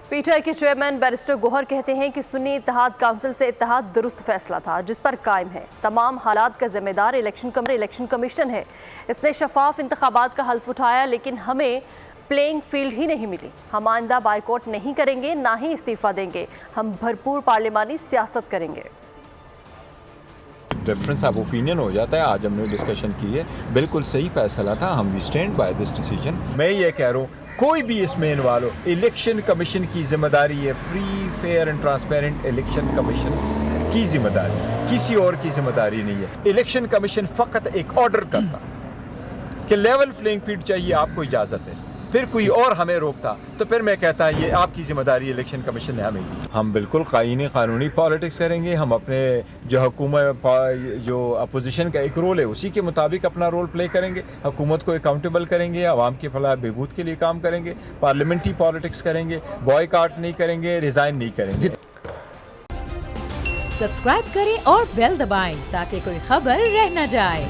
P T I کے chairman barrister گوہر کہتے ہیں کہ سنی اتحاد کونسل سے اتحاد درست فیصلہ تھا جس پر قائم ہے. تمام حالات کا ذمہ دار الیکشن کمیشن ہے. اس نے شفاف انتخابات کا حلف اٹھایا لیکن ہمیں پلینگ فیلڈ ہی نہیں ملی. ہم آئندہ بائیکاٹ نہیں کریں گے نہ ہی استعفیٰ دیں گے. ہم بھرپور پارلیمانی سیاست کریں گے. ڈفرینس آف اوپینین ہو جاتا ہے. آج ہم نے ڈسکشن کی ہے, بالکل صحیح فیصلہ تھا. ہم we stand by this decision. میں یہ کہہ رہا ہوں کوئی بھی اس میں انوالو, الیکشن کمیشن کی ذمہ داری ہے, free fair and transparent election commission کی ذمہ داری, کسی اور کی ذمہ داری نہیں ہے. الیکشن کمیشن فقط ایک آرڈر کرتا کہ لیول پلینگ فیلڈ چاہیے, آپ کو اجازت ہے. پھر کوئی اور ہمیں روکتا تو پھر میں کہتا یہ آپ کی ذمہ داری الیکشن کمیشن نے ہمیں دی. ہم بالکل قانونی پالیٹکس کریں گے. ہم اپنے جو حکومت جو اپوزیشن کا ایک رول ہے اسی کے مطابق اپنا رول پلے کریں گے. حکومت کو اکاؤنٹیبل کریں گے, عوام کی فلاح بہبود کے لیے کام کریں گے, پارلیمنٹری پالیٹکس کریں گے, بوائے کاٹ نہیں کریں گے, ریزائن نہیں کریں گے. سبسکرائب کریں اور بیل دبائیں تاکہ کوئی خبر رہ نہ جائے.